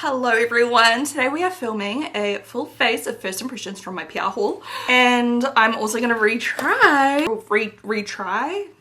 Hello everyone, today we are filming a full face of first impressions from my PR haul, and I'm also going to retry,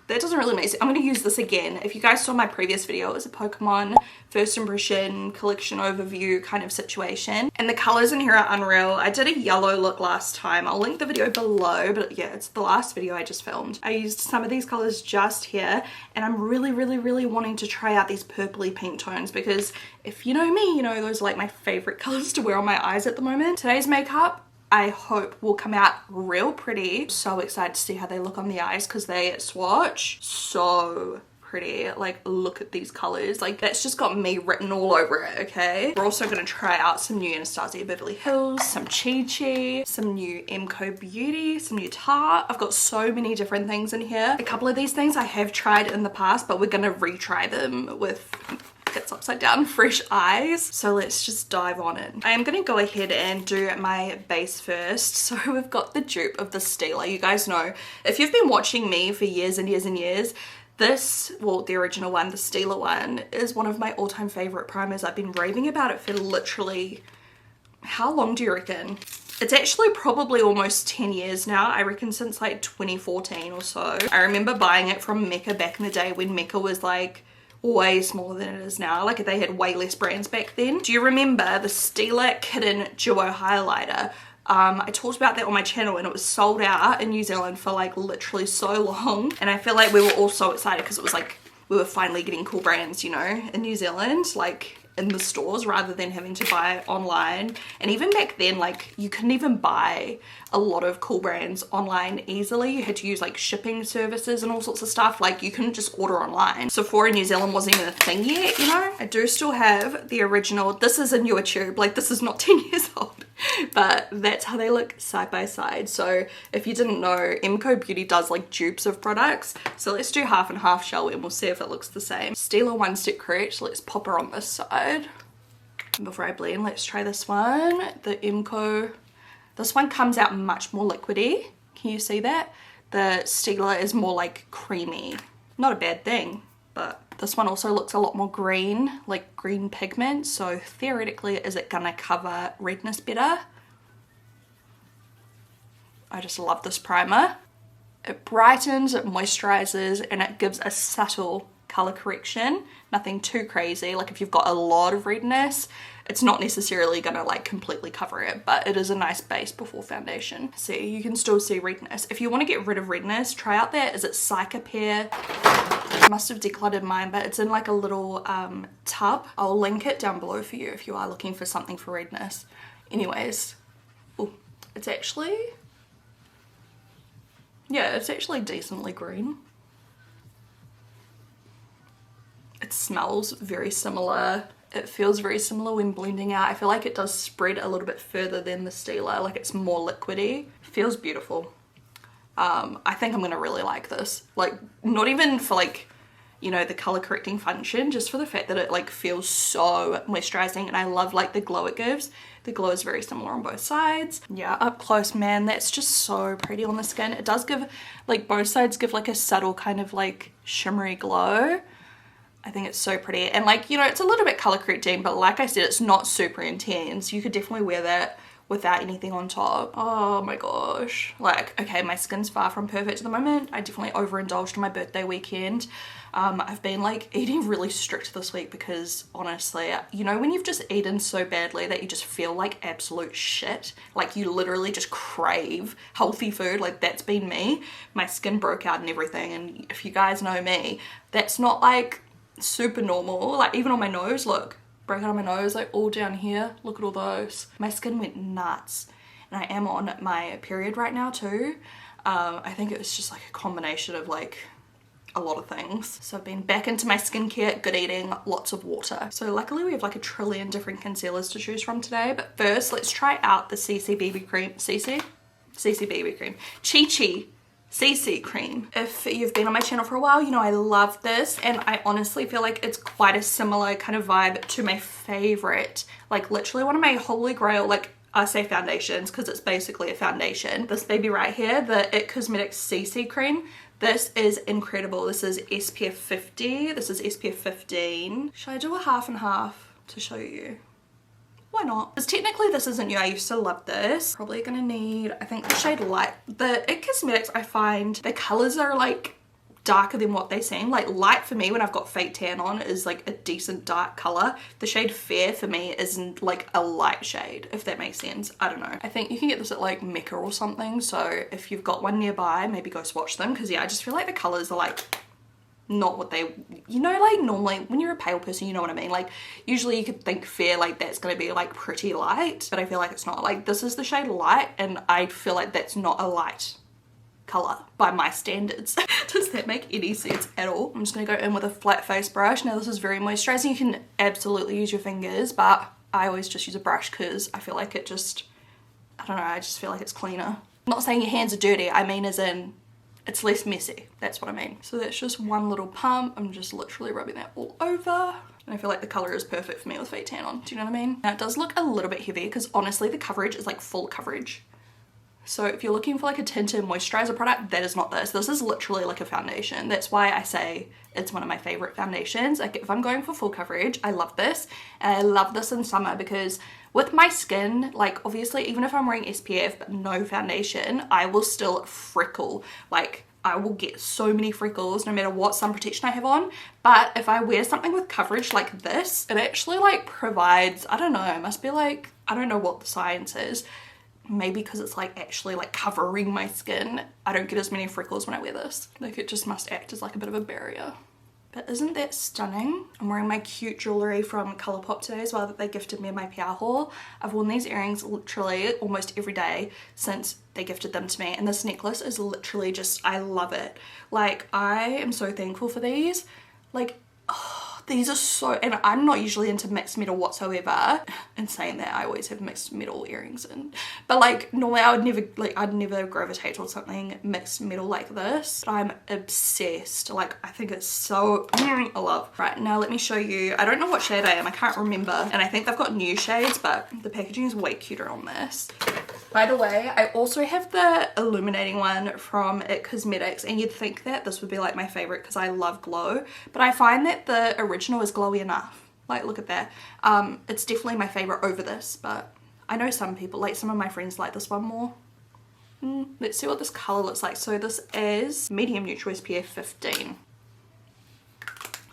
that doesn't really make sense. I'm going to use this again. If you guys saw my previous video, it was a Pokemon first impression collection overview kind of situation, and the colors in here are unreal. I did a yellow look last time. I'll link the video below, but yeah, it's the last video I just filmed. I used some of these colors just here, and I'm really wanting to try out these purpley pink tones because if you know me, you know those are like my favorite colors to wear on my eyes at the moment. Today's makeup, I hope, will come out real pretty. So excited to see how they look on the eyes because they swatch so pretty. Like, look at these colors. Like, that's just got me written all over it, okay? We're also going to try out some new Anastasia Beverly Hills, some Chichi, some new MCO Beauty, some new Tarte. I've got so many different things in here. A couple of these things I have tried in the past, but we're going to retry them with it's upside down fresh eyes. So let's just dive on in. I am going to go ahead and do my base first. So we've got the dupe of the Stila. You guys know, if you've been watching me for years and years and years, this, well, the original one, the Stila one, is one of my all-time favorite primers. I've been raving about it for literally, how long do you reckon? It's actually probably almost 10 years now. I reckon since like 2014 or so. I remember buying it from Mecca back in the day when Mecca was like way smaller than it is now. Like, they had way less brands back then. Do you remember the Stila Kitten Duo Highlighter? I talked about that on my channel and it was sold out in New Zealand for like literally so long, and I feel like we were all so excited because it was like we were finally getting cool brands, you know, in New Zealand, like in the stores rather than having to buy online. And even back then, like, you couldn't even buy a lot of cool brands online easily. You had to use like shipping services and all sorts of stuff. Like, you couldn't just order online. Sephora in New Zealand wasn't even a thing yet, you know. I do still have the original. This is a newer tube, like this is not 10 years old, but that's how they look side by side. So if you didn't know, MCO Beauty does like dupes of products. So let's do half and half, shall we? And we'll see if it looks the same. Stila One Step Correct. Let's pop her on this side. Before I blend, let's try this one. The MCO. This one comes out much more liquidy. Can you see that? The Stila is more like creamy. Not a bad thing, but this one also looks a lot more green, like green pigment. So theoretically, is it gonna cover redness better? I just love this primer. It brightens, it moisturizes, and it gives a subtle color correction. Nothing too crazy. Like, if you've got a lot of redness, it's not necessarily gonna like completely cover it, but it is a nice base before foundation. See, you can still see redness. If you want to get rid of redness, try out that, is it Psychopair? I must have decluttered mine, but it's in like a little tub. I'll link it down below for you if you are looking for something for redness. Anyways, ooh, it's actually, yeah, it's actually decently green. It smells very similar. It feels very similar when blending out. I feel like it does spread a little bit further than the Stila, like it's more liquidy. Feels beautiful. I think I'm gonna really like this. Like, not even for like, you know, the color correcting function, just for the fact that it like feels so moisturizing, and I love like the glow it gives. The glow is very similar on both sides. Yeah, up close, man, that's just so pretty on the skin. It does give, like, both sides give like a subtle kind of like shimmery glow. I think it's so pretty, and like, you know, it's a little bit color correcting, but like I said, it's not super intense. You could definitely wear that without anything on top. Oh my gosh. Like, okay, my skin's far from perfect at the moment. I definitely overindulged on my birthday weekend. I've been like eating really strict this week because honestly, you know, when you've just eaten so badly that you just feel like absolute shit, like you literally just crave healthy food, like that's been me. My skin broke out and everything, and if you guys know me, that's not like super normal. Like, even on my nose, look, break out on my nose, like all down here, look at all those. My skin went nuts, and I am on my period right now too. I think it was just like a combination of like a lot of things. So I've been back into my skincare, good eating, lots of water. So luckily we have like a trillion different concealers to choose from today, but first let's try out the CC BB cream. CC BB cream, Chichi CC cream. If you've been on my channel for a while, you know I love this, and I honestly feel like it's quite a similar kind of vibe to my favorite, like literally one of my holy grail, like I say foundations because it's basically a foundation. This baby right here, the It Cosmetics CC cream. This is incredible. This is SPF 50. This is SPF 15. Should I do a half and half to show you? why not? Because technically this isn't new. I used to love this. Probably gonna need, I think, the shade Light. The IT Cosmetics, I find the colors are like darker than what they seem. Like Light for me when I've got fake tan on is like a decent dark color. The shade Fair for me isn't like a light shade, if that makes sense. I don't know. I think you can get this at like Mecca or something. So if you've got one nearby, maybe go swatch them. Because yeah, I just feel like the colors are like not what they, you know, like normally when you're a pale person, you know what I mean, like usually you could think Fair, like that's gonna be like pretty light, but I feel like it's not. Like this is the shade Light and I feel like that's not a light color by my standards. Does that make any sense at all? I'm just gonna go in with a flat face brush. Now this is very moisturizing. You can absolutely use your fingers, but I always just use a brush because I feel like it just, I don't know, I just feel like it's cleaner. I'm not saying your hands are dirty, I mean as in it's less messy, that's what I mean. So that's just one little pump. I'm just literally rubbing that all over. And I feel like the color is perfect for me with fake tan on, do you know what I mean? Now it does look a little bit heavy because honestly the coverage is like full coverage. So if you're looking for like a tinted moisturizer product, that is not this. This is literally like a foundation. That's why I say it's one of my favorite foundations. Like if I'm going for full coverage, I love this. And I love this in summer because with my skin, like obviously even if I'm wearing SPF but no foundation, I will still freckle. Like I will get so many freckles no matter what sun protection I have on. But if I wear something with coverage like this, it actually like provides, I don't know, it must be like, I don't know what the science is. Maybe because it's like actually like covering my skin, I don't get as many freckles when I wear this. Like it just must act as like a bit of a barrier. But isn't that stunning? I'm wearing my cute jewellery from Colourpop today as well that they gifted me in my PR haul. I've worn these earrings literally almost every day since they gifted them to me. And this necklace is literally just, I love it. Like I am so thankful for these. Like, oh, these are so, and I'm not usually into mixed metal whatsoever. In saying that, I always have mixed metal earrings in. But like normally I would never, like I'd never gravitate towards something mixed metal like this. But I'm obsessed. Like I think it's so, I love. Right, now let me show you. I don't know what shade I am. I can't remember. And I think they've got new shades, but the packaging is way cuter on this. By the way, I also have the illuminating one from IT Cosmetics, and you'd think that this would be like my favorite because I love glow, but I find that the original is glowy enough. Like look at that. It's definitely my favorite over this, but I know some people, like some of my friends like this one more. Let's see what this color looks like. So this is medium neutral SPF 15.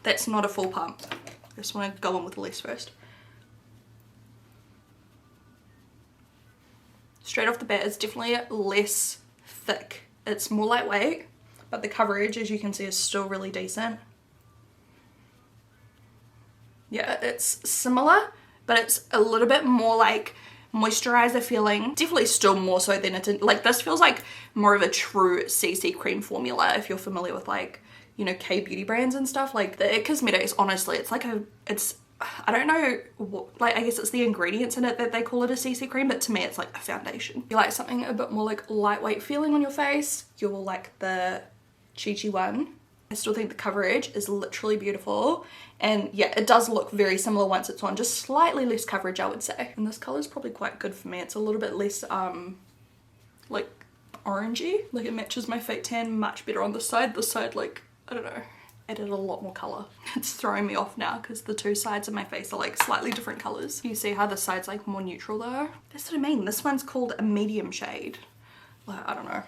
That's not a full pump. I just want to go on with the less first. Straight off the bat, it's definitely less thick. It's more lightweight, but the coverage, as you can see, is still really decent. Yeah, it's similar, but it's a little bit more like moisturizer feeling. Definitely still more so than it, like this feels like more of a true CC cream formula if you're familiar with like, you know, K-beauty brands and stuff. Like the IT Cosmetics, honestly, it's like a, it's, I don't know what, like I guess it's the ingredients in it that they call it a CC cream, but to me it's like a foundation. If you like something a bit more like lightweight feeling on your face, you will like the Chichi one. I still think the coverage is literally beautiful, and yeah, it does look very similar once it's on, just slightly less coverage I would say. And this color is probably quite good for me. It's a little bit less like orangey, like it matches my fake tan much better on this side. This side, like, I don't know, added a lot more color. It's throwing me off now because the two sides of my face are like slightly different colors. You see how this side's like more neutral though? That's what I mean. This one's called a medium shade. Like, I don't know.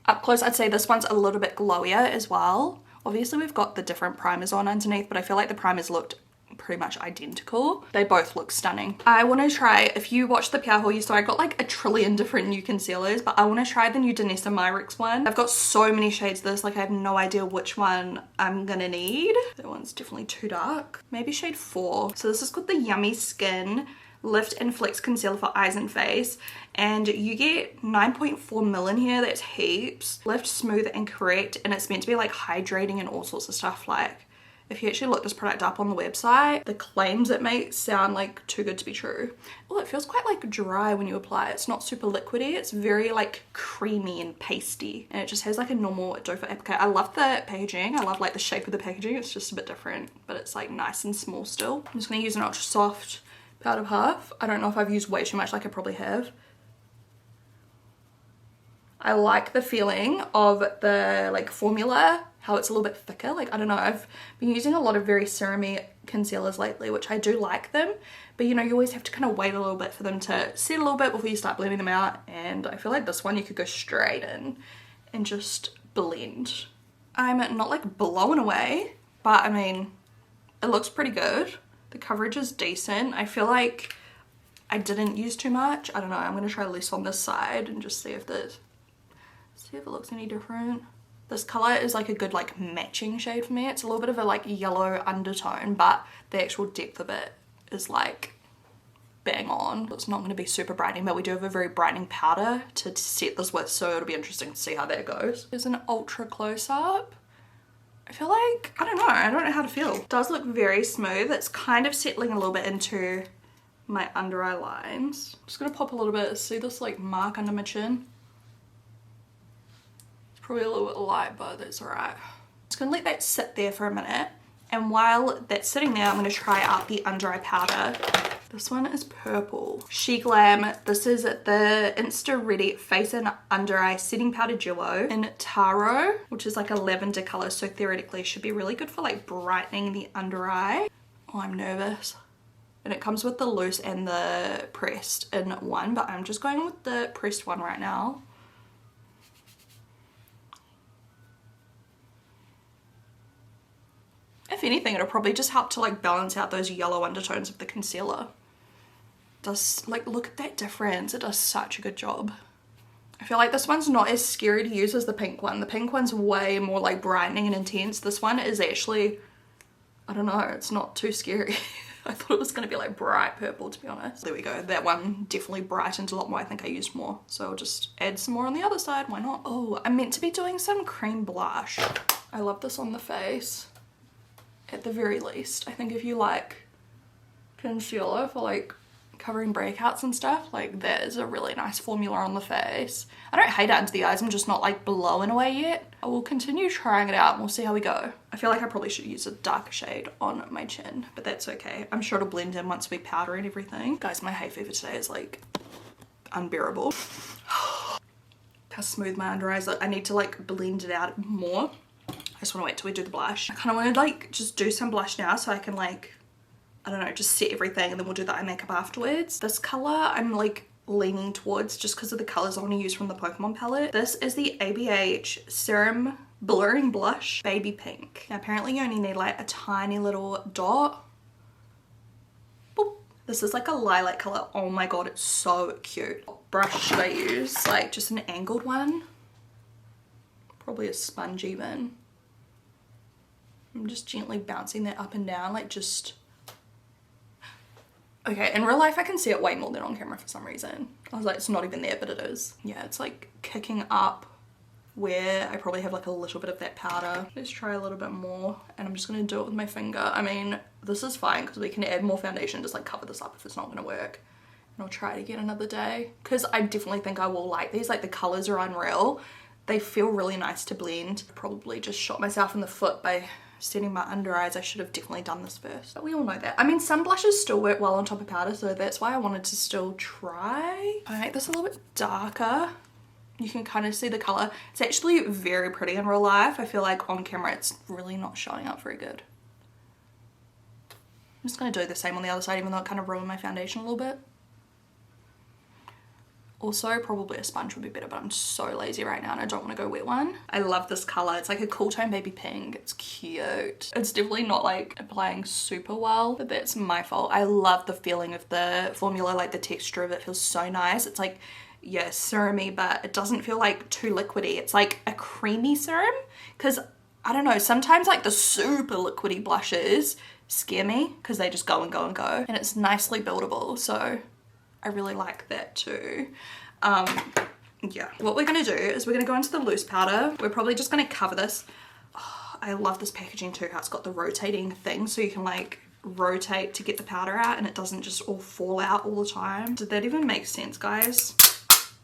Up close, I'd say this one's a little bit glowier as well. Obviously we've got the different primers on underneath, but I feel like the primers looked pretty much identical. They both look stunning. I want to try, if you watched the PR haul, you saw I got like a trillion different new concealers, but I want to try the new Danessa Myricks one. I've got so many shades of this, like I have no idea which one I'm gonna need. That one's definitely too dark. Maybe shade 4. So this is called the Yummy Skin Lift and Flex Concealer for Eyes and Face, and you get 9.4 mil in here. That's heaps. Lift, smooth and correct, and it's meant to be like hydrating and all sorts of stuff. Like if you actually look this product up on the website, the claims it makes sound like too good to be true. Oh, it feels quite like dry when you apply it. It's not super liquidy. It's very like creamy and pasty, and it just has like a normal doe foot applicator. I love the packaging. I love like the shape of the packaging. It's just a bit different, but it's like nice and small still. I'm just gonna use an ultra soft powder puff. I don't know if I've used way too much, like I probably have. I like the feeling of the like formula, how it's a little bit thicker. Like, I don't know, I've been using a lot of very serumy concealers lately, which I do like them, but you know, you always have to kind of wait a little bit for them to set a little bit before you start blending them out. And I feel like this one you could go straight in and just blend. I'm not like blown away, but I mean, it looks pretty good. The coverage is decent. I feel like I didn't use too much. I don't know, I'm gonna try less on this side and just see if it looks any different. This color is like a good like matching shade for me. It's a little bit of a like yellow undertone, but the actual depth of it is like bang on. It's not going to be super brightening, but we do have a very brightening powder to set this with, so it'll be interesting to see how that goes. There's an ultra close-up. I feel like, I don't know how to feel. It does look very smooth. It's kind of settling a little bit into my under eye lines. I'm just going to pop a little bit. See this like mark under my chin? Probably a little bit light, but that's alright. Just gonna let that sit there for a minute, and while that's sitting there, I'm gonna try out the under eye powder. This one is purple. She Glam. This is the Insta Ready Face and Under Eye Setting Powder Duo in Taro, which is like a lavender color, so theoretically it should be really good for like brightening the under eye. Oh, I'm nervous. And it comes with the loose and the pressed in one, but I'm just going with the pressed one right now. If anything, it'll probably just help to like balance out those yellow undertones of the concealer. Does, like, look at that difference. It does such a good job. I feel like this one's not as scary to use as the pink one. The pink one's way more like brightening and intense. This one is actually, I don't know, it's not too scary. I thought it was going to be like bright purple, to be honest. There we go. That one definitely brightened a lot more. I think I used more. So I'll just add some more on the other side. Why not? Oh, I'm meant to be doing some cream blush. I love this on the face. At the very least, I think if you like concealer for like covering breakouts and stuff, like that is a really nice formula on the face. I don't hate it under the eyes, I'm just not like blowing away yet. I will continue trying it out and we'll see how we go. I feel like I probably should use a darker shade on my chin, but that's okay. I'm sure it'll blend in once we powder and everything. Guys, my hay fever today is like unbearable. How smooth my under eyes look. I need to like blend it out more. I just want to wait till we do the blush. I kind of want to like just do some blush now so I can like, I don't know, just set everything and then we'll do the eye makeup afterwards. This color I'm like leaning towards just because of the colors I want to use from the Pokemon palette. This is the ABH Serum Blurring Blush Baby Pink. Now apparently you only need like a tiny little dot. Boop. This is like a lilac color. Oh my god, it's so cute. What brush should I use? Like just an angled one? Probably a sponge even. I'm just gently bouncing that up and down, like just... Okay, in real life I can see it way more than on camera for some reason. I was like, it's not even there, but it is. Yeah, it's like kicking up where I probably have like a little bit of that powder. Let's try a little bit more, and I'm just gonna do it with my finger. I mean, this is fine because we can add more foundation, just like cover this up if it's not gonna work. And I'll try it again another day. Because I definitely think I will like these, like the colors are unreal. They feel really nice to blend. Probably just shot myself in the foot by setting my under eyes. I should have definitely done this first, but we all know that. I mean, some blushes still work well on top of powder, so that's why I wanted to still try. I make this a little bit darker. You can kind of see the color. It's actually very pretty in real life. I feel like on camera it's really not showing up very good. I'm just going to do the same on the other side, even though it kind of ruined my foundation a little bit. Also, probably a sponge would be better, but I'm so lazy right now and I don't want to go wet one. I love this color. It's like a cool tone baby pink. It's cute. It's definitely not like applying super well, but that's my fault. I love the feeling of the formula, like the texture of it feels so nice. It's like, yeah, serumy, but it doesn't feel like too liquidy. It's like a creamy serum, because I don't know, sometimes like the super liquidy blushes scare me because they just go and go and go, and it's nicely buildable, so I really like that too. Yeah, what we're gonna do is we're gonna go into the loose powder. We're probably just gonna cover this. Oh, I love this packaging too, how it's got the rotating thing so you can like rotate to get the powder out and it doesn't just all fall out all the time. Did that even make sense, guys?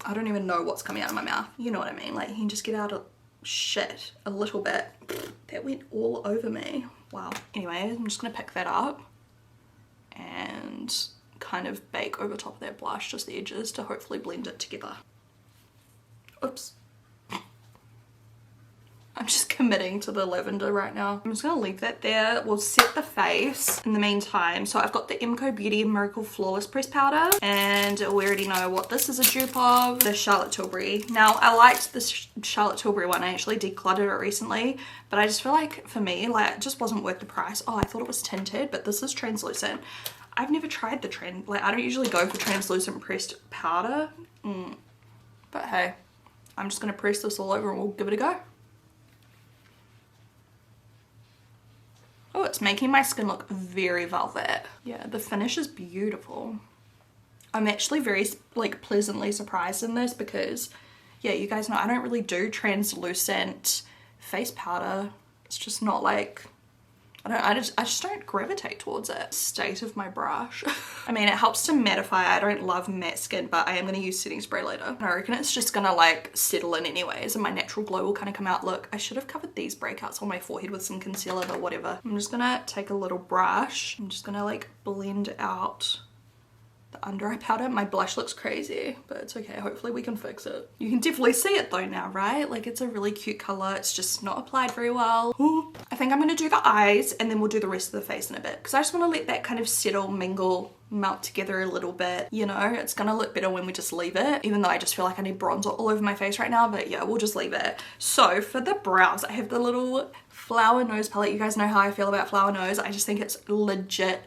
I don't even know what's coming out of my mouth. You know what I mean? Like, you can just get out of shit a little bit. That went all over me. Wow. Anyway, I'm just gonna pick that up and kind of bake over top of that blush, just the edges, to hopefully blend it together. Oops. committing to the lavender right now. I'm just gonna leave that there. We'll set the face in the meantime. So I've got the MCO Beauty Miracle Flawless Press Powder, and we already know what this is a dupe of, the Charlotte Tilbury. Now I liked this Charlotte Tilbury one. I actually decluttered it recently, but I just feel like for me, like, it just wasn't worth the price. Oh, I thought it was tinted, but this is translucent. I've never tried the like, I don't usually go for translucent pressed powder. But hey, I'm just gonna press this all over and we'll give it a go. Oh, it's making my skin look very velvet. Yeah, the finish is beautiful. I'm actually very like pleasantly surprised in this because, yeah, you guys know I don't really do translucent face powder. It's just not like, I just don't gravitate towards it. State of my brush. I mean, it helps to mattify. I don't love matte skin, but I am going to use setting spray later. And I reckon it's just going to like settle in anyways, and my natural glow will kind of come out. Look, I should have covered these breakouts on my forehead with some concealer, but whatever. I'm just going to take a little brush. I'm just going to like blend out the under eye powder. My blush looks crazy, but it's okay. Hopefully we can fix it. You can definitely see it though now, right? Like, it's a really cute color. It's just not applied very well. Ooh. I think I'm going to do the eyes and then we'll do the rest of the face in a bit, because I just want to let that kind of settle, mingle, melt together a little bit. You know, it's going to look better when we just leave it, even though I just feel like I need bronzer all over my face right now, but yeah, we'll just leave it. So for the brows, I have the little Flower Nose palette. You guys know how I feel about Flower Nose. I just think it's legit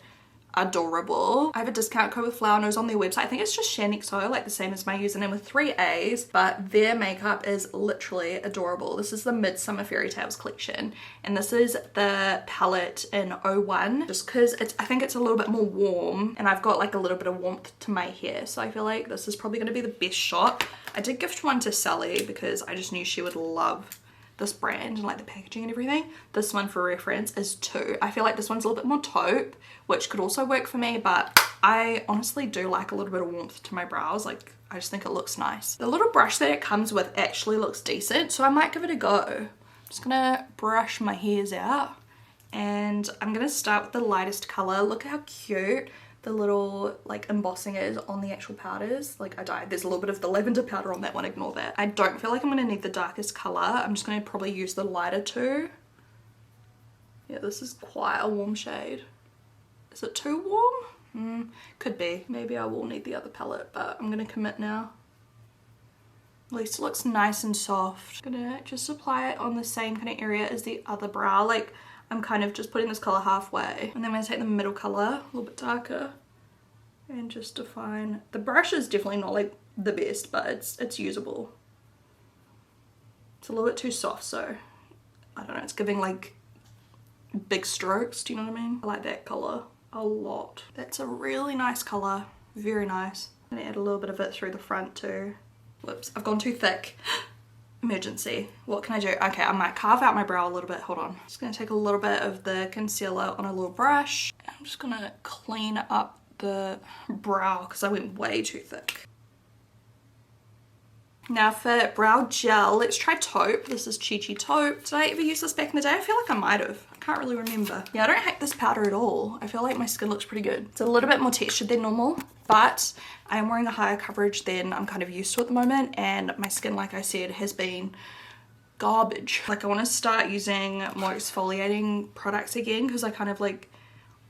adorable. I have a discount code with Flower Nose on their website. I think it's just Shaaanxo, like the same as my username with 3 A's, but their makeup is literally adorable. This is the Midsummer Fairy Tales collection, and this is the palette in 01, just because I think it's a little bit more warm, and I've got like a little bit of warmth to my hair, so I feel like this is probably going to be the best shot. I did gift one to Sally because I just knew she would love this brand and like the packaging and everything. This one, for reference, is 2. I feel like this one's a little bit more taupe, which could also work for me, but I honestly do like a little bit of warmth to my brows. Like, I just think it looks nice. The little brush that it comes with actually looks decent, so I might give it a go. I'm just gonna brush my hairs out, and I'm gonna start with the lightest color. Look how cute the little like embossing is on the actual powders. Like, I died. There's a little bit of the lavender powder on that one, ignore that. I don't feel like I'm gonna need the darkest color. I'm just gonna probably use the lighter two. Yeah, this is quite a warm shade. Is it too warm? Could be. Maybe I will need the other palette, but I'm gonna commit now. At least it looks nice and soft. I'm gonna just apply it on the same kind of area as the other brow. Like, I'm kind of just putting this color halfway, and then I'm going to take the middle color, a little bit darker, and just define. The brush is definitely not like the best, but it's usable. It's a little bit too soft, so I don't know, it's giving like big strokes, do you know what I mean? I like that color a lot. That's a really nice color, very nice. I'm going to add a little bit of it through the front too. Whoops, I've gone too thick. Emergency. What can I do? Okay, I might carve out my brow a little bit. Hold on. Just gonna take a little bit of the concealer on a little brush. I'm just gonna clean up the brow because I went way too thick. Now for brow gel, let's try taupe. This is Chichi taupe. Did I ever use this back in the day? I feel like I might have. I can't really remember. Yeah, I don't hate this powder at all. I feel like my skin looks pretty good. It's a little bit more textured than normal, but I am wearing a higher coverage than I'm kind of used to at the moment, and my skin, like I said, has been garbage. Like, I want to start using more exfoliating products again, because I kind of like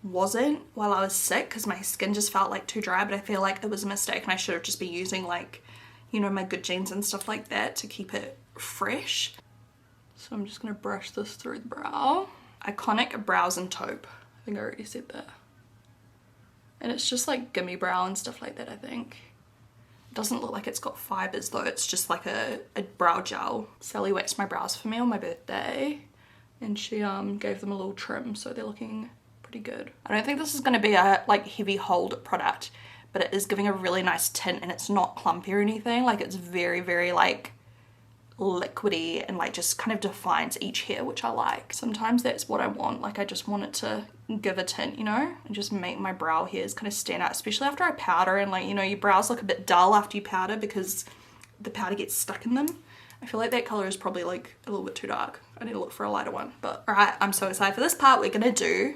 wasn't while I was sick, because my skin just felt like too dry, but I feel like it was a mistake and I should have just been using like, you know, my Good Genes and stuff like that to keep it fresh. So I'm just gonna brush this through the brow. Iconic brows in taupe. I think I already said that. And it's just like gimme brow and stuff like that, I think. It doesn't look like it's got fibers though, it's just like a brow gel. Sally waxed my brows for me on my birthday, and she gave them a little trim, so they're looking pretty good. I don't think this is gonna be a like heavy hold product, but it is giving a really nice tint, and it's not clumpy or anything. Like, it's very, very like liquidy and like just kind of defines each hair, which I like. Sometimes that's what I want. Like, I just want it to give a tint, you know, and just make my brow hairs kind of stand out, especially after I powder, and like, you know, your brows look a bit dull after you powder because the powder gets stuck in them. I feel like that color is probably like a little bit too dark. I need to look for a lighter one. But all right, I'm so excited for this part. We're gonna do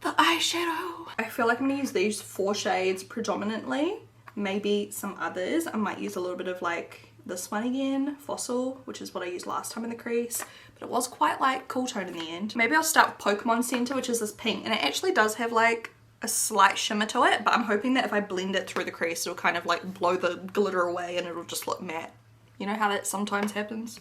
the eyeshadow. I feel like I'm gonna use these 4 shades predominantly, maybe some others. I might use a little bit of like this one again, Fossil, which is what I used last time in the crease, but it was quite like cool tone in the end. Maybe I'll start with Pokemon Center, which is this pink, and it actually does have like a slight shimmer to it, but I'm hoping that if I blend it through the crease, it'll kind of like blow the glitter away and it'll just look matte. You know how that sometimes happens?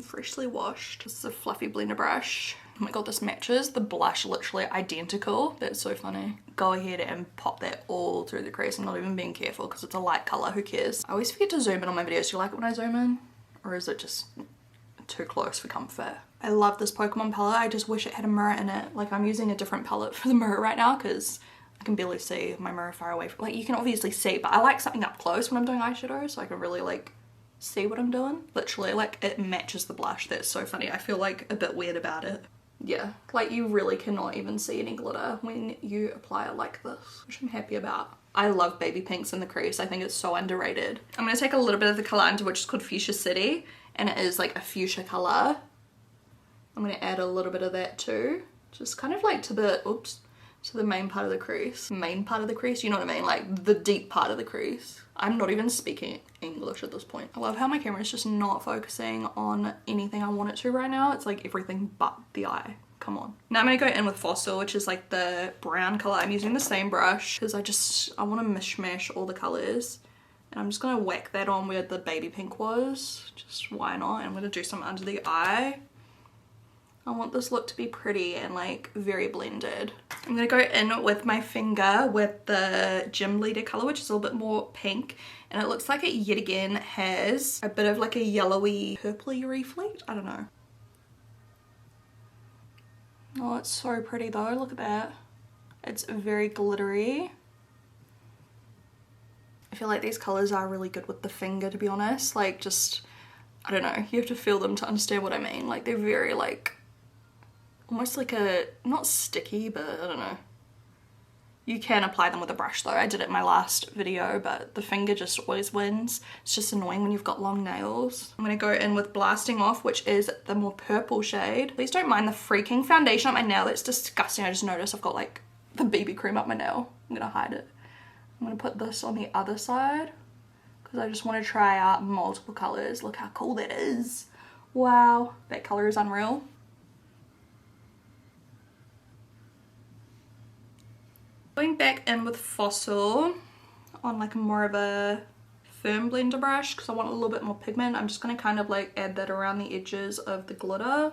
Freshly washed. This is a fluffy blender brush. Oh my god, this matches the blush literally identical. That's so funny. Go ahead and pop that all through the crease. I'm not even being careful because it's a light color, who cares? I always forget to zoom in on my videos. Do you like it when I zoom in? Or is it just too close for comfort? I love this Pokemon palette. I just wish it had a mirror in it. Like, I'm using a different palette for the mirror right now because I can barely see my mirror far away. Like, you can obviously see, but I like something up close when I'm doing eyeshadow so I can really like see what I'm doing. Literally, like, it matches the blush. That's so funny. I feel like a bit weird about it. Yeah, like you really cannot even see any glitter when you apply it like this, which I'm happy about. I love baby pinks in the crease. I think it's so underrated. I'm going to take a little bit of the color under, which is called Fuchsia City, and it is like a fuchsia color. I'm going to add a little bit of that too, just kind of like to the, oops, to the main part of the crease. Main part of the crease, you know what I mean? Like the deep part of the crease. I'm not even speaking English at this point. I love how my camera is just not focusing on anything I want it to right now. It's like everything but the eye. Come on. Now I'm going to go in with Fossil, which is like the brown color. I'm using the same brush because I want to mishmash all the colors. And I'm just going to whack that on where the baby pink was. Just why not? I'm going to do some under the eye. I want this look to be pretty and like very blended. I'm going to go in with my finger with the Gym Leader color, which is a little bit more pink. And it looks like it yet again has a bit of like a yellowy, purpley reflect. I don't know. Oh, it's so pretty though. Look at that. It's very glittery. I feel like these colors are really good with the finger, to be honest. Like, just, I don't know. You have to feel them to understand what I mean. Like, they're very like, almost like a, not sticky, but I don't know. You can apply them with a brush though. I did it in my last video, but the finger just always wins. It's just annoying when you've got long nails. I'm going to go in with Blasting Off, which is the more purple shade. Please don't mind the freaking foundation on my nail. It's disgusting. I just noticed I've got like the BB cream up my nail. I'm going to hide it. I'm going to put this on the other side because I just want to try out multiple colors. Look how cool that is. Wow, that color is unreal. Going back in with Fossil on like more of a firm blender brush because I want a little bit more pigment. I'm just going to kind of like add that around the edges of the glitter.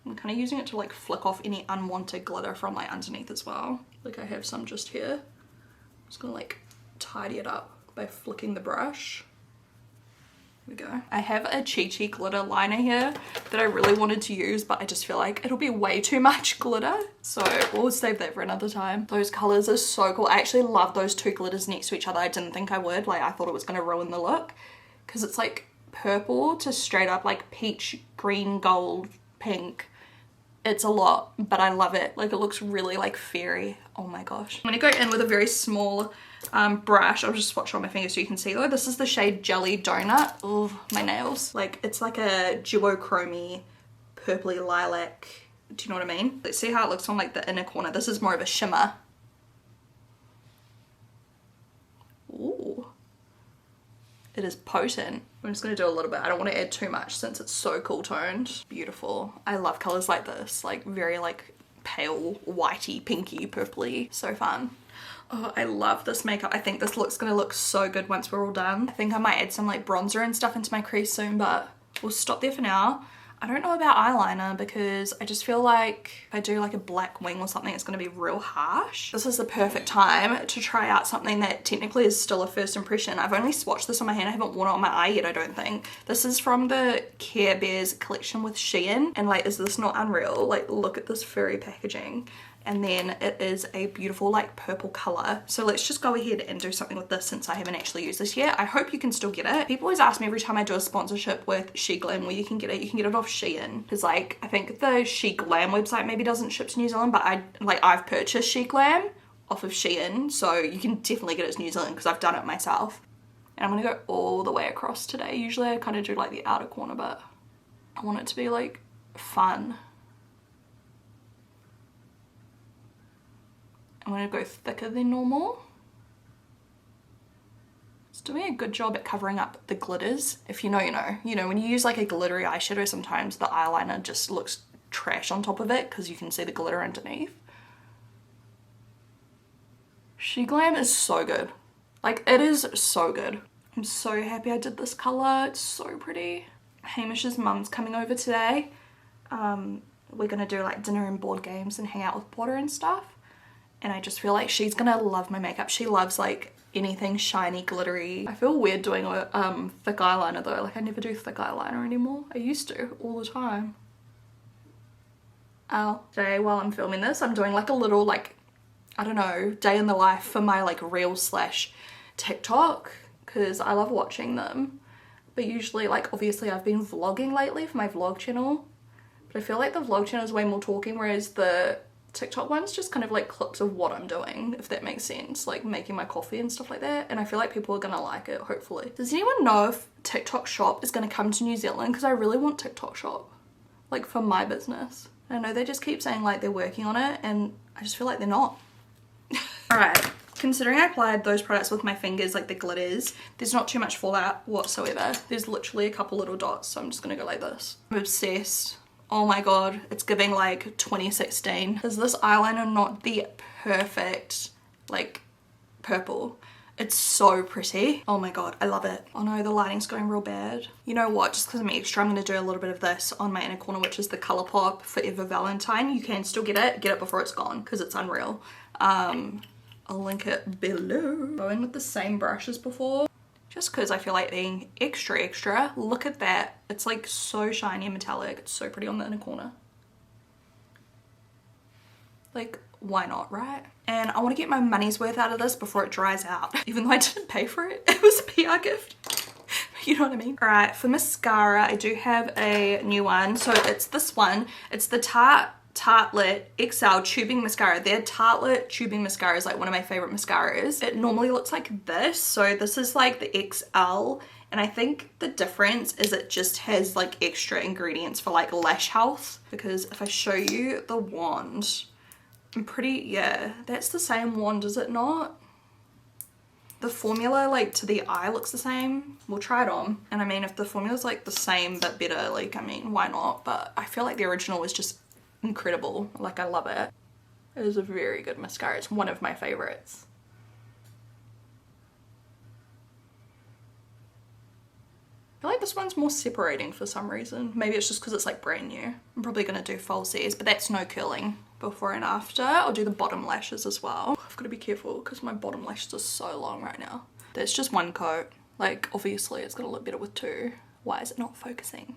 I'm kind of using it to like flick off any unwanted glitter from like underneath as well. Like I have some just here. I'm just going to like tidy it up by flicking the brush. There we go. I have a Chichi glitter liner here that I really wanted to use, but I just feel like it'll be way too much glitter. So we'll save that for another time. Those colors are so cool. I actually love those two glitters next to each other. I didn't think I would. Like, I thought it was going to ruin the look because it's like purple to straight up like peach, green, gold, pink. It's a lot, but I love it. Like, it looks really like fairy. Oh my gosh. I'm gonna go in with a very small brush. I'll just swatch it on my finger so you can see though. This is the shade Jelly Donut. Oh, my nails. Like, it's like a duochrome purpley lilac. Do you know what I mean? Let's see how it looks on like the inner corner. This is more of a shimmer. Ooh. It is potent. I'm just going to do a little bit. I don't want to add too much since it's so cool toned. Beautiful. I love colors like this. Like very like pale, whitey, pinky, purpley. So fun. Oh, I love this makeup. I think this look's going to look so good once we're all done. I think I might add some like bronzer and stuff into my crease soon, but we'll stop there for now. I don't know about eyeliner because I just feel like if I do like a black wing or something, it's going to be real harsh. This is the perfect time to try out something that technically is still a first impression. I've only swatched this on my hand. I haven't worn it on my eye yet, I don't think. This is from the Care Bears collection with Shein. And like, is this not unreal? Like, look at this furry packaging. And then it is a beautiful like purple color. So let's just go ahead and do something with this since I haven't actually used this yet. I hope you can still get it. People always ask me every time I do a sponsorship with She Glam where you can get it. You can get it off Shein. Because like, I think the She Glam website maybe doesn't ship to New Zealand, but I've purchased She Glam off of Shein. So you can definitely get it to New Zealand because I've done it myself. And I'm gonna go all the way across today. Usually I kind of do like the outer corner, but I want it to be like fun. I'm going to go thicker than normal. Let's doing a good job at covering up the glitters. If you know, you know. You know, when you use like a glittery eyeshadow, sometimes the eyeliner just looks trash on top of it because you can see the glitter underneath. She Glam is so good. Like, it is so good. I'm so happy I did this color. It's so pretty. Hamish's mum's coming over today. We're gonna do like dinner and board games and hang out with Porter and stuff. And I just feel like she's gonna love my makeup. She loves like anything shiny, glittery. I feel weird doing a thick eyeliner though. Like, I never do thick eyeliner anymore. I used to all the time. Ow. Today while I'm filming this, I'm doing like a little like, I don't know, day in the life for my like reel slash TikTok, because I love watching them. But usually, like, obviously I've been vlogging lately for my vlog channel, but I feel like the vlog channel is way more talking, whereas the TikTok one's just kind of like clips of what I'm doing, if that makes sense, like making my coffee and stuff like that. And I feel like people are gonna like it, hopefully. Does anyone know if TikTok Shop is gonna come to New Zealand? Because I really want TikTok Shop, like, for my business. I know they just keep saying like they're working on it, and I just feel like they're not. Alright, considering I applied those products with my fingers, like the glitters, there's not too much fallout whatsoever. There's literally a couple little dots, so I'm just gonna go like this. I'm obsessed. Oh my god, it's giving like 2016. Is this eyeliner not the perfect, like, purple? It's so pretty. Oh my god, I love it. Oh no, the lighting's going real bad. You know what, just because I'm extra, I'm going to do a little bit of this on my inner corner, which is the Colourpop Forever Valentine. You can still get it before it's gone, because it's unreal. I'll link it below. Going with the same brush as before, just because I feel like being extra. Look at that. It's like so shiny and metallic. It's so pretty on the inner corner. Like, why not, right? And I want to get my money's worth out of this before it dries out. Even though I didn't pay for it, it was a PR gift. You know what I mean? All right, for mascara, I do have a new one. So it's this one. It's the Tartelette XL Tubing Mascara. Their Tartelette Tubing Mascara is like one of my favorite mascaras. It normally looks like this. So this is like the XL. And I think the difference is it just has like extra ingredients for like lash health. Because if I show you the wand, I'm pretty, yeah, that's the same wand, is it not? The formula like to the eye looks the same. We'll try it on. And I mean, if the formula's like the same but better, like, I mean, why not? But I feel like the original was just incredible. Like, I love it. It is a very good mascara. It's one of my favorites. I feel like this one's more separating for some reason. Maybe it's just because it's like brand new. I'm probably going to do falsies, but that's no curling before and after. I'll do the bottom lashes as well. I've got to be careful because my bottom lashes are so long right now. That's just one coat. Like, obviously it's going to look better with two. Why is it not focusing?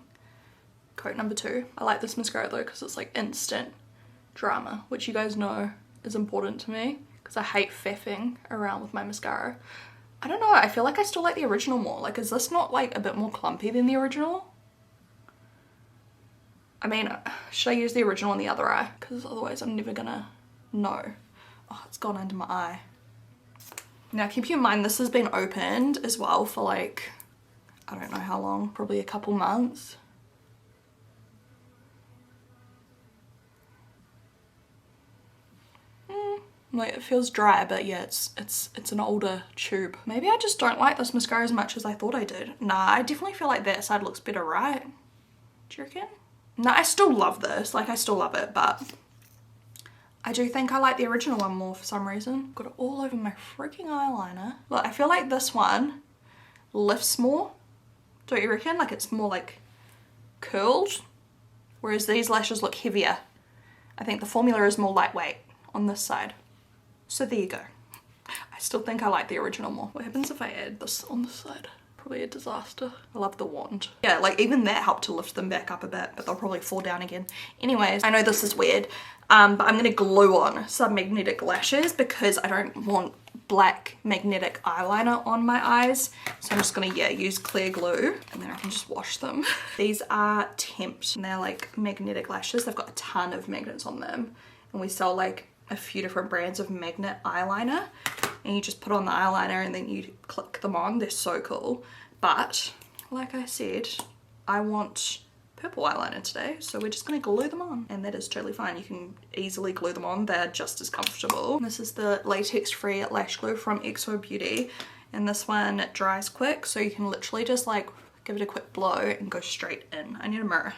Coat number 2. I like this mascara though because it's like instant drama, which you guys know is important to me because I hate faffing around with my mascara. I don't know, I feel like I still like the original more. Like, is this not like a bit more clumpy than the original? I mean, should I use the original on the other eye? Because otherwise I'm never gonna know. Oh, it's gone under my eye. Now keep in mind this has been opened as well for like, I don't know how long, probably a couple months. Like, it feels dry, but yeah, it's an older tube. Maybe I just don't like this mascara as much as I thought I did. Nah, I definitely feel like that side looks better, right? Do you reckon? No, I still love this. Like, I still love it, but I do think I like the original one more for some reason. Got it all over my freaking eyeliner. Look, I feel like this one lifts more. Don't you reckon? Like, it's more like curled, whereas these lashes look heavier. I think the formula is more lightweight on this side. So there you go. I still think I like the original more. What happens if I add this on this side? Probably a disaster. I love the wand. Yeah, like even that helped to lift them back up a bit, but they'll probably fall down again. Anyways, I know this is weird, but I'm gonna glue on some magnetic lashes because I don't want black magnetic eyeliner on my eyes. So I'm just gonna, yeah, use clear glue and then I can just wash them. These are Tempt and they're like magnetic lashes. They've got a ton of magnets on them and we sell like a few different brands of magnet eyeliner and you just put on the eyeliner and then you click them on. They're so cool. But like I said, I want purple eyeliner today, so we're just going to glue them on and that is totally fine. You can easily glue them on. They're just as comfortable. This is the latex free lash glue from XO Beauty And this one dries quick, so you can literally just like give it a quick blow and go straight in. I need a mirror.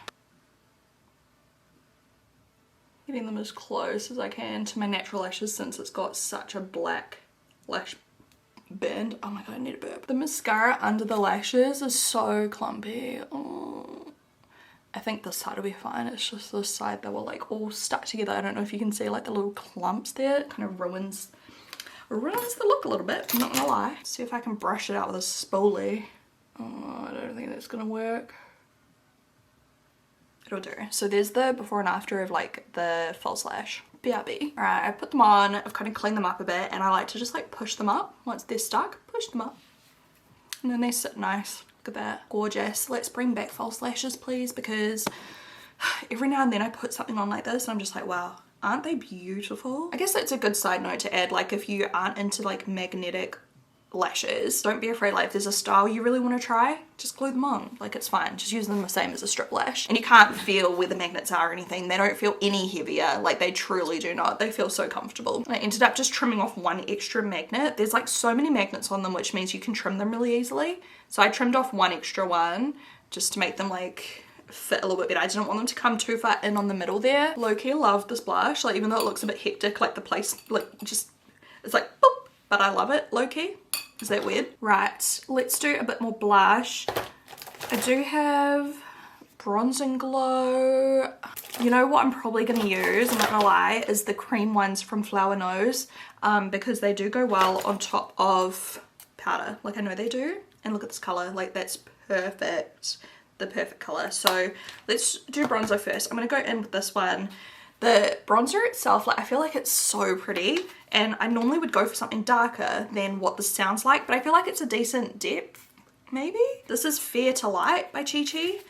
Getting them as close as I can to my natural lashes since it's got such a black lash band. Oh my god, I need a burp. The mascara under the lashes is so clumpy. Oh. I think this side will be fine. It's just this side that will like all stuck together. I don't know if you can see like the little clumps there. It kind of ruins the look a little bit, I'm not gonna lie. See if I can brush it out with a spoolie. Oh, I don't think that's gonna work. It'll do. So there's the before and after of like the false lash. BRB. Alright, I put them on, I've kind of cleaned them up a bit, and I like to just like push them up. Once they're stuck, push them up. And then they sit nice. Look at that. Gorgeous. Let's bring back false lashes please, because every now and then I put something on like this and I'm just like, wow, aren't they beautiful? I guess that's a good side note to add, like if you aren't into like magnetic lashes, don't be afraid. Like if there's a style you really want to try, just glue them on, like it's fine. Just use them the same as a strip lash, and you can't feel where the magnets are or anything. They don't feel any heavier, like they truly do not. They feel so comfortable. I ended up just trimming off one extra magnet. There's like so many magnets on them, which means you can trim them really easily. So I trimmed off one extra one just to make them like fit a little bit better. I didn't want them to come too far in on the middle there. Low-key love this blush, like even though it looks a bit hectic, like the place like just it's like boop, but I love it low-key. Is that weird? Right, let's do a bit more blush. I do have Bronze and Glow. You know what I'm probably gonna use, I'm not gonna lie, is the cream ones from Flower Nose, because they do go well on top of powder, like I know they do. And look at this color, like that's perfect, the perfect color. So let's do bronzer first. I'm gonna go in with this one. The bronzer itself, like I feel like it's so pretty, and I normally would go for something darker than what this sounds like, but I feel like it's a decent depth, maybe? This is Fair to Light by Chichi.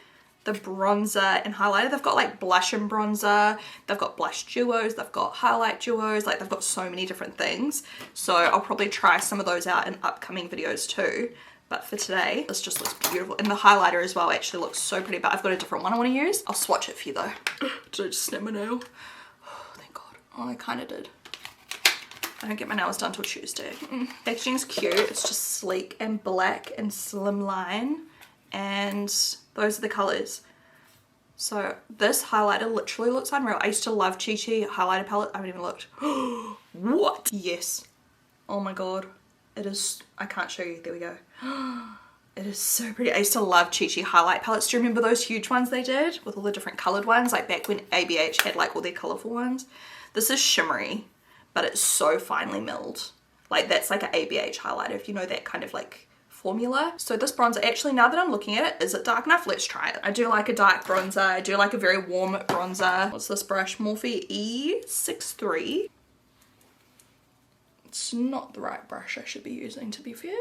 The bronzer and highlighter, they've got like blush and bronzer, they've got blush duos, they've got highlight duos, like they've got so many different things. So I'll probably try some of those out in upcoming videos too. But for today, this just looks beautiful. And the highlighter as well actually looks so pretty, but I've got a different one I want to use. I'll swatch it for you though. Did I just snap my nail? Oh, thank God. Oh, I kind of did. I don't get my nails done till Tuesday. Packaging's cute. It's just sleek and black and slimline. And those are the colors. So this highlighter literally looks unreal. I used to love Chichi highlighter palette. I haven't even looked. What? Yes. Oh my God. It is, I can't show you, there we go. It is so pretty. I used to love Chichi highlight palettes. Do you remember those huge ones they did with all the different colored ones? Like back when ABH had like all their colorful ones. This is shimmery, but it's so finely milled. Like that's like an ABH highlighter, if you know that kind of like formula. So this bronzer, actually now that I'm looking at it, is it dark enough? Let's try it. I do like a dark bronzer. I do like a very warm bronzer. What's this brush? Morphe E63. It's not the right brush I should be using, to be fair.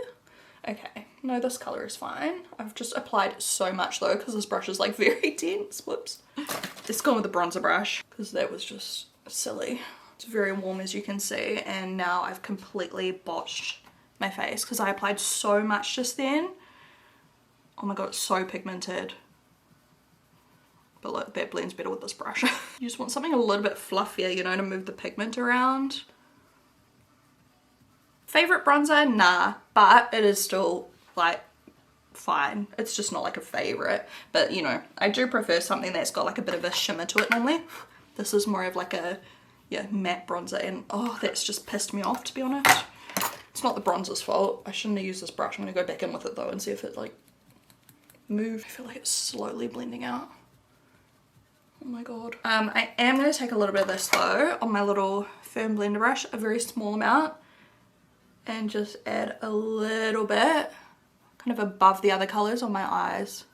Okay, no, this color is fine. I've just applied so much though, because this brush is like very dense. Whoops. Let's go with the bronzer brush, because that was just silly. It's very warm as you can see, and now I've completely botched my face because I applied so much just then. Oh my God, it's so pigmented. But look, that blends better with this brush. You just want something a little bit fluffier, you know, to move the pigment around. Favorite bronzer? Nah, but it is still like fine. It's just not like a favorite, but you know, I do prefer something that's got like a bit of a shimmer to it normally. This is more of like a, yeah, matte bronzer, and oh, that's just pissed me off, to be honest. It's not the bronzer's fault. I shouldn't have used this brush. I'm gonna go back in with it though and see if it like moves. I feel like it's slowly blending out. Oh my God. I am gonna take a little bit of this though on my little firm blender brush, a very small amount, and just add a little bit kind of above the other colors on my eyes,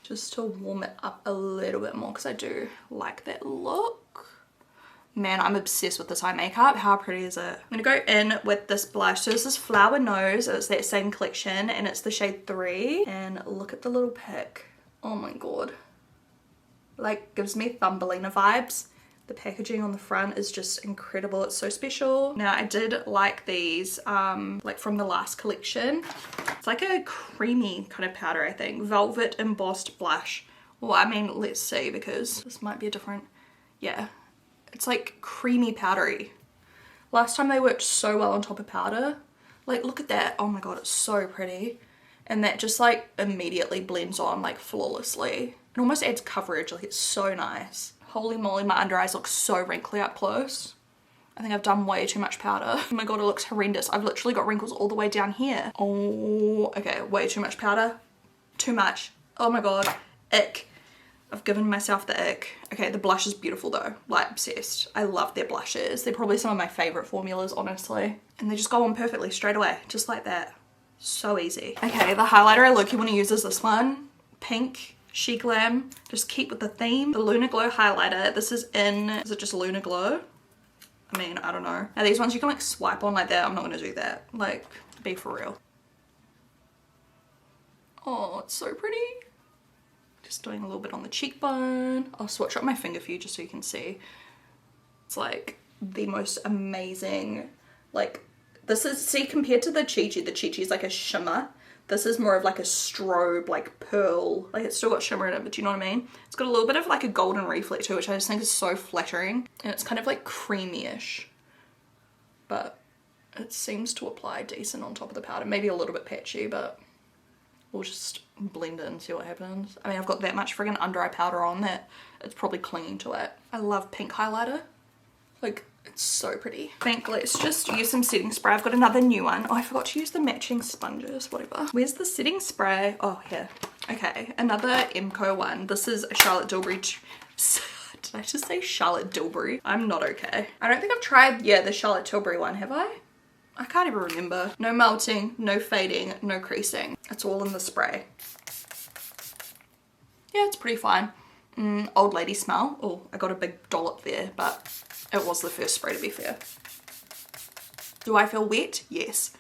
just to warm it up a little bit more, because I do like that look. Man, I'm obsessed with this eye makeup. How pretty is it? I'm gonna go in with this blush. So this is Flower Nose. It's that same collection, and it's the shade 3. And look at the little pic. Oh my God. Like, gives me Thumbelina vibes. The packaging on the front is just incredible. It's so special. Now, I did like these, like from the last collection. It's like a creamy kind of powder, I think. Velvet Embossed Blush. Well, I mean, let's see, because this might be a different, yeah. It's like creamy powdery. Last time they worked so well on top of powder. Like, look at that. Oh my god, it's so pretty. And that just like immediately blends on like flawlessly. It almost adds coverage, like it's so nice. Holy moly, my under eyes look so wrinkly up close. I think I've done way too much powder. Oh my god, it looks horrendous. I've literally got wrinkles all the way down here. Oh, okay, way too much powder. Too much. Oh my god, ick. I've given myself the ick. Okay, the blush is beautiful though, like obsessed. I love their blushes. They're probably some of my favorite formulas, honestly. And they just go on perfectly straight away, just like that. So easy. Okay, the highlighter I low-key want to use is this one. Pink, She Glam. Just keep with the theme. The Luna Glow highlighter. This is in, is it just Luna Glow? I mean, I don't know. Now these ones you can like swipe on like that. I'm not gonna do that. Like, be for real. Oh, it's so pretty. Just doing a little bit on the cheekbone. I'll swatch up my finger for you just so you can see. It's like the most amazing, like, this is, see, compared to the Chichi is like a shimmer. This is more of like a strobe, like pearl. Like it's still got shimmer in it, but do you know what I mean? It's got a little bit of like a golden reflect too, which I just think is so flattering. And it's kind of like creamy-ish. But it seems to apply decent on top of the powder. Maybe a little bit patchy, but we'll just blend it and see what happens. I mean, I've got that much friggin' under eye powder on that it's probably clinging to it. I love pink highlighter. Like, it's so pretty. I think let's just use some setting spray. I've got another new one. Oh, I forgot to use the matching sponges, whatever. Where's the setting spray? Oh, here. Okay, another Emco one. This is a Charlotte Tilbury. Did I just say Charlotte Tilbury? I'm not okay. I don't think I've tried, yeah, the Charlotte Tilbury one, have I? I can't even remember. No melting, no fading, no creasing. It's all in the spray. Yeah, it's pretty fine. Old lady smell. Oh, I got a big dollop there, but it was the first spray, to be fair. Do I feel wet? Yes.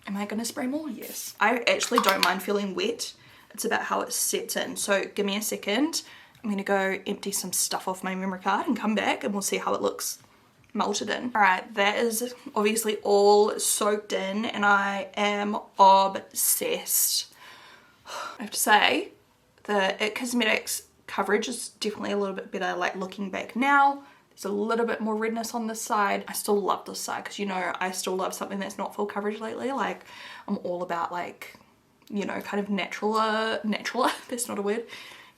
Am I gonna spray more? Yes. I actually don't mind feeling wet. It's about how it sets in. So give me a second. I'm gonna go empty some stuff off my memory card and come back and we'll see how it looks melted in. All right, that is obviously all soaked in and I am obsessed. I have to say, the IT Cosmetics coverage is definitely a little bit better, like looking back now. There's a little bit more redness on this side. I still love this side because, you know, I still love something that's not full coverage lately. Like, I'm all about like, you know, kind of natural, that's not a word.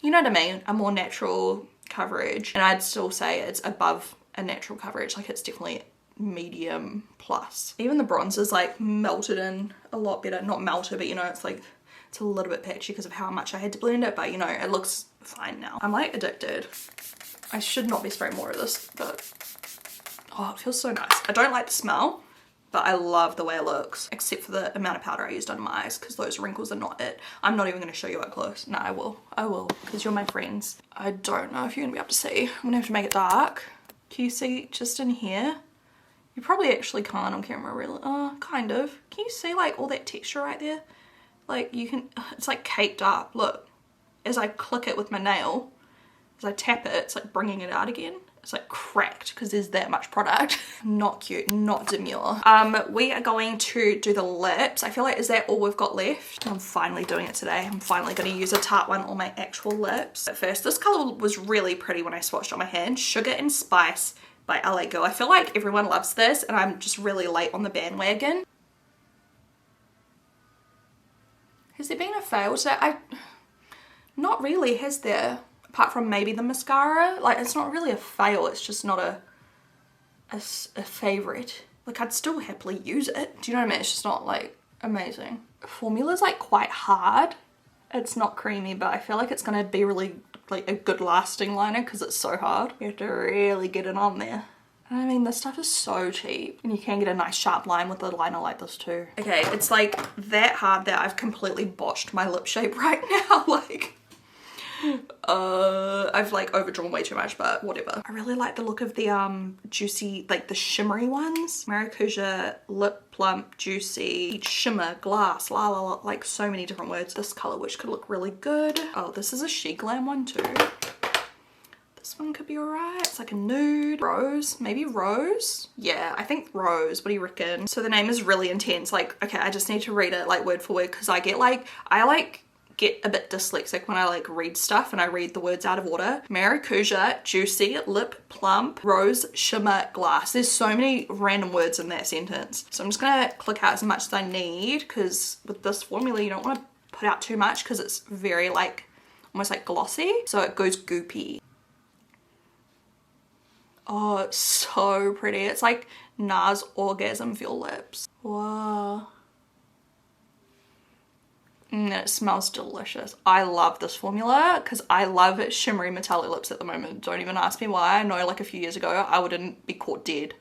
You know what I mean? A more natural coverage. And I'd still say it's above a natural coverage. Like, it's definitely medium plus. Even the bronzer's like melted in a lot better. Not melted, but you know, it's like, it's a little bit patchy because of how much I had to blend it, but you know, it looks fine now. I'm like addicted. I should not be spraying more of this, but oh, it feels so nice. I don't like the smell, but I love the way it looks, except for the amount of powder I used on my eyes because those wrinkles are not it. I'm not even going to show you up close. No, I will, because you're my friends. I don't know if you're going to be able to see. I'm going to have to make it dark. Can you see just in here? You probably actually can't on camera, really. Kind of. Can you see like all that texture right there? Like you can, it's like caked up. Look, as I click it with my nail, as I tap it, it's like bringing it out again. It's like cracked because there's that much product. Not cute, not demure. We are going to do the lips. I feel like, is that all we've got left? I'm finally doing it today. I'm finally going to use a Tarte one on my actual lips. At first, this color was really pretty when I swatched on my hand. Sugar and Spice by LA Girl. I feel like everyone loves this and I'm just really late on the bandwagon. Has there been a fail today? Not really, has there? Apart from maybe the mascara. Like, it's not really a fail, it's just not a favorite. Like, I'd still happily use it. Do you know what I mean? It's just not like amazing. Formula's like quite hard. It's not creamy, but I feel like it's gonna be really like a good lasting liner because it's so hard. You have to really get it on there. I mean, this stuff is so cheap and you can get a nice sharp line with a liner like this too. Okay, it's like that hard that I've completely botched my lip shape right now. Like, I've like overdrawn way too much, but whatever. I really like the look of the juicy, like the shimmery ones. Maracuja, lip plump, juicy, shimmer, glass, la la la, like so many different words. This color which could look really good. Oh, this is a She Glam one too. This one could be alright. It's like a nude. Rose, maybe rose? Yeah, I think rose. What do you reckon? So the name is really intense. Like, okay, I just need to read it like word for word because I get like, I like get a bit dyslexic when I like read stuff and I read the words out of order. Maracuja, juicy, lip, plump, rose, shimmer, glass. There's so many random words in that sentence. So I'm just gonna click out as much as I need, because with this formula you don't want to put out too much because it's very like almost like glossy, so it goes goopy. Oh, it's so pretty. It's like NARS orgasm for your lips. Wow. And it smells delicious. I love this formula because I love shimmery metallic lips at the moment. Don't even ask me why. I know like a few years ago I wouldn't be caught dead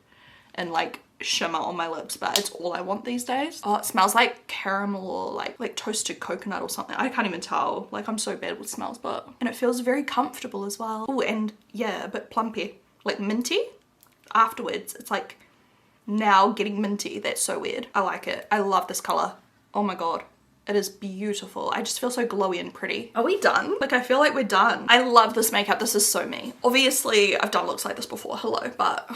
and like shimmer on my lips, but it's all I want these days. Oh, it smells like caramel or like toasted coconut or something. I can't even tell. Like, I'm so bad with smells, and it feels very comfortable as well. Oh, and yeah, a bit plumpy, like minty afterwards. It's like now getting minty. That's so weird. I like it. I love this color. Oh my god. It is beautiful. I just feel so glowy and pretty. Are we done? Like, I feel like we're done. I love this makeup. This is so me. Obviously, I've done looks like this before. Hello, but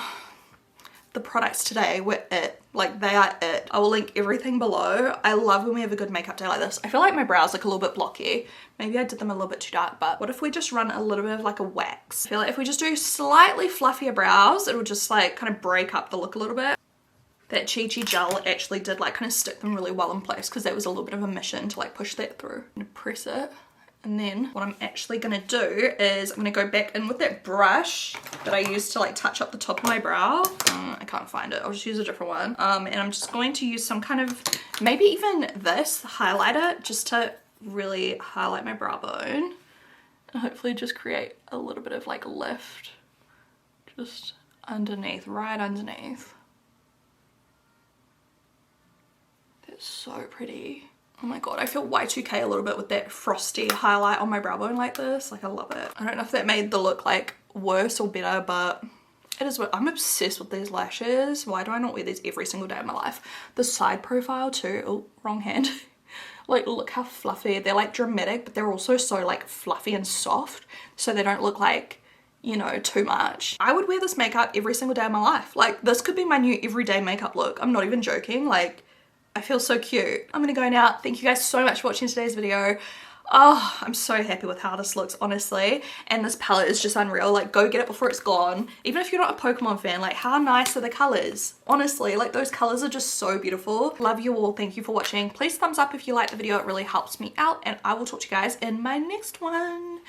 the products today were it. Like, they are it. I will link everything below. I love when we have a good makeup day like this. I feel like my brows look a little bit blocky. Maybe I did them a little bit too dark, but what if we just run a little bit of like a wax? I feel like if we just do slightly fluffier brows, it will just like kind of break up the look a little bit. That Chichi gel actually did like kind of stick them really well in place, because that was a little bit of a mission to like push that through. I'm gonna press it. And then what I'm actually gonna do is I'm gonna go back in with that brush that I used to like touch up the top of my brow. I can't find it. I'll just use a different one. And I'm just going to use some kind of, maybe even this highlighter, just to really highlight my brow bone. And hopefully just create a little bit of like lift. Just underneath, right underneath. That's so pretty. Oh my god, I feel Y2K a little bit with that frosty highlight on my brow bone like this. Like, I love it. I don't know if that made the look like worse or better, but it is what I'm obsessed with these lashes. Why do I not wear these every single day of my life? The side profile too. Oh, wrong hand. Like, look how fluffy. They're like dramatic, but they're also so like fluffy and soft, so they don't look like, you know, too much. I would wear this makeup every single day of my life. Like, this could be my new everyday makeup look. I'm not even joking. Like, I feel so cute. I'm gonna go now. Thank you guys so much for watching today's video. Oh, I'm so happy with how this looks, honestly. And this palette is just unreal. Like, go get it before it's gone. Even if you're not a Pokemon fan, like, how nice are the colors? Honestly, like, those colors are just so beautiful. Love you all. Thank you for watching. Please thumbs up if you liked the video. It really helps me out. And I will talk to you guys in my next one.